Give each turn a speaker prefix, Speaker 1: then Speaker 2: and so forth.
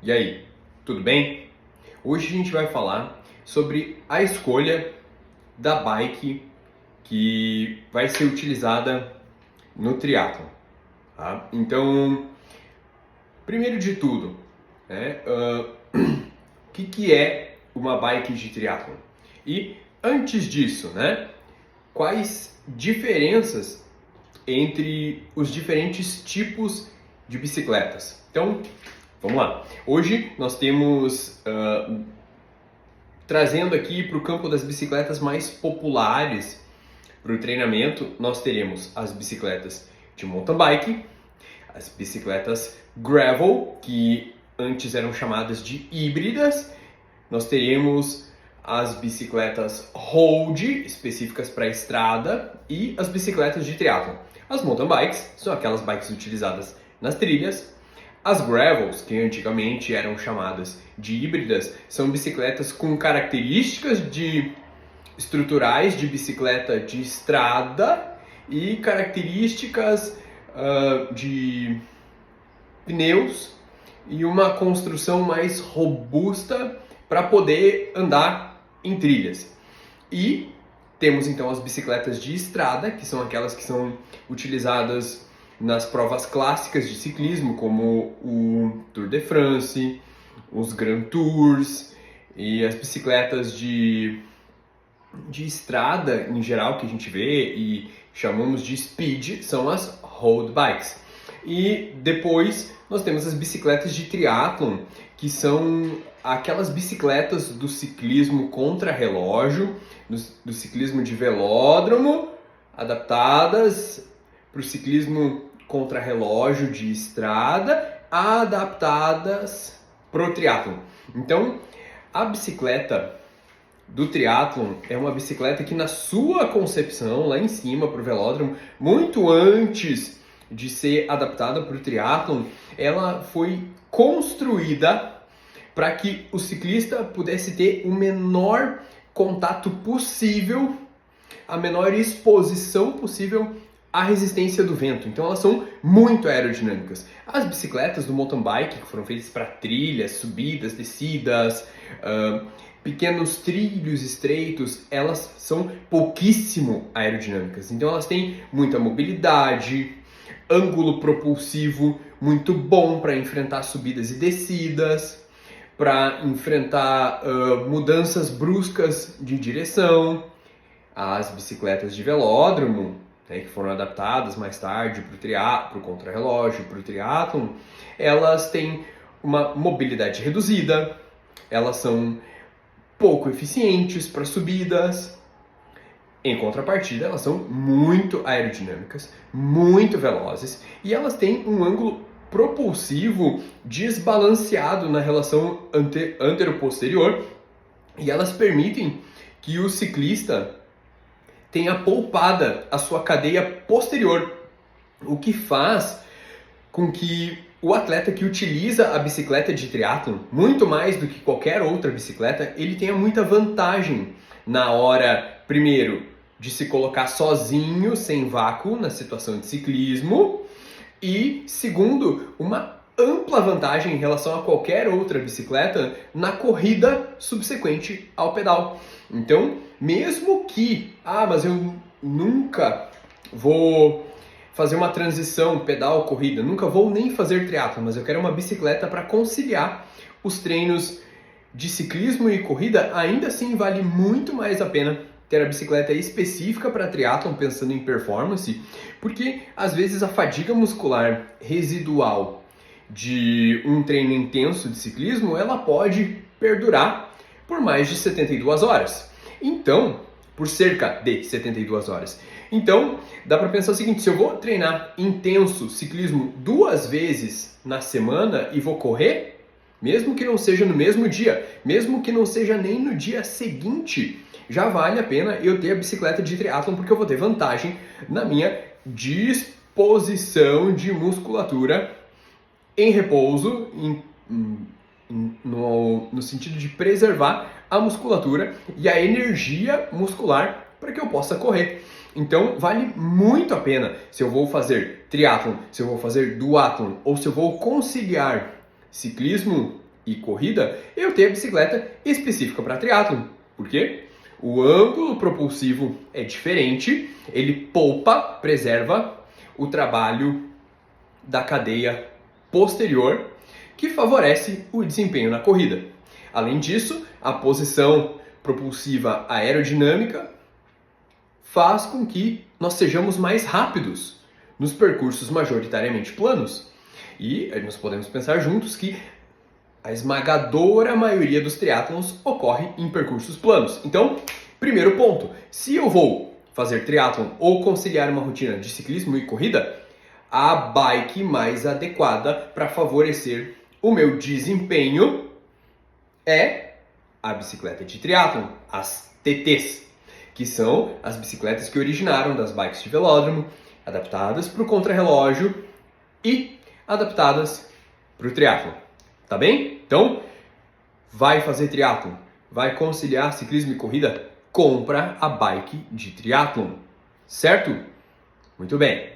Speaker 1: E aí, tudo bem? Hoje a gente vai falar sobre a escolha da bike que vai ser utilizada no triatlo, tá? Então, primeiro de tudo, o que é uma bike de triatlo? E antes disso, quais diferenças entre os diferentes tipos de bicicletas? Então, vamos lá. Hoje nós temos, trazendo aqui para o campo das bicicletas mais populares para o treinamento, nós teremos as bicicletas de mountain bike, as bicicletas gravel, que antes eram chamadas de híbridas, nós teremos as bicicletas road, específicas para estrada, e as bicicletas de triatlo. As mountain bikes são aquelas bikes utilizadas nas trilhas. As gravels, que antigamente eram chamadas de híbridas, são bicicletas com características estruturais de bicicleta de estrada e características de pneus e uma construção mais robusta para poder andar em trilhas. E temos então as bicicletas de estrada, que são aquelas que são utilizadas nas provas clássicas de ciclismo, como o Tour de France, os Grand Tours, e as bicicletas de estrada em geral que a gente vê e chamamos de speed, são as road bikes. E depois nós temos as bicicletas de triathlon, que são aquelas bicicletas do ciclismo contra-relógio, do ciclismo de velódromo, adaptadas para o ciclismo contra-relógio de estrada, adaptadas para o triatlon. Então, a bicicleta do triatlon é uma bicicleta que, na sua concepção, lá em cima para o velódromo, muito antes de ser adaptada para o triatlon, ela foi construída para que o ciclista pudesse ter o menor contato possível, a menor exposição possível à resistência do vento. Então elas são muito aerodinâmicas. As bicicletas do mountain bike, que foram feitas para trilhas, subidas, descidas, pequenos trilhos estreitos, elas são pouquíssimo aerodinâmicas. Então elas têm muita mobilidade, ângulo propulsivo muito bom para enfrentar subidas e descidas, para enfrentar mudanças bruscas de direção. As bicicletas de velódromo, que foram adaptadas mais tarde para o contrarrelógio, para o triatlon, elas têm uma mobilidade reduzida, elas são pouco eficientes para subidas. Em contrapartida, elas são muito aerodinâmicas, muito velozes, e elas têm um ângulo propulsivo desbalanceado na relação antero-posterior, e elas permitem que o ciclista tenha poupada a sua cadeia posterior, o que faz com que o atleta que utiliza a bicicleta de triatlon, muito mais do que qualquer outra bicicleta, ele tenha muita vantagem na hora, primeiro, de se colocar sozinho, sem vácuo, na situação de ciclismo, e segundo, uma ampla vantagem em relação a qualquer outra bicicleta na corrida subsequente ao pedal. Então, mesmo que, mas eu nunca vou fazer uma transição pedal-corrida, nunca vou nem fazer triatlon, mas eu quero uma bicicleta para conciliar os treinos de ciclismo e corrida, ainda assim vale muito mais a pena ter a bicicleta específica para triatlon, pensando em performance, porque às vezes a fadiga muscular residual de um treino intenso de ciclismo, ela pode perdurar por mais de 72 horas. Então, por cerca de 72 horas. Então, dá para pensar o seguinte: se eu vou treinar intenso ciclismo 2 vezes na semana e vou correr, mesmo que não seja no mesmo dia, mesmo que não seja nem no dia seguinte, já vale a pena eu ter a bicicleta de triatlon, porque eu vou ter vantagem na minha disposição de musculatura em repouso, no sentido de preservar a musculatura e a energia muscular para que eu possa correr. Então vale muito a pena, se eu vou fazer triatlon, se eu vou fazer duatlon, ou se eu vou conciliar ciclismo e corrida, eu tenho a bicicleta específica para triatlon. Por quê? O ângulo propulsivo é diferente, ele preserva o trabalho da cadeia posterior, que favorece o desempenho na corrida. Além disso, a posição propulsiva aerodinâmica faz com que nós sejamos mais rápidos nos percursos majoritariamente planos. E nós podemos pensar juntos que a esmagadora maioria dos triatlons ocorre em percursos planos. Então, primeiro ponto, se eu vou fazer triatlon ou conciliar uma rotina de ciclismo e corrida, a bike mais adequada para favorecer o meu desempenho é a bicicleta de triatlon, as TTs, que são as bicicletas que originaram das bikes de velódromo, adaptadas para o contrarrelógio e adaptadas para o triatlon. Tá bem? Então, vai fazer triatlon, vai conciliar ciclismo e corrida, compra a bike de triatlon, certo? Muito bem.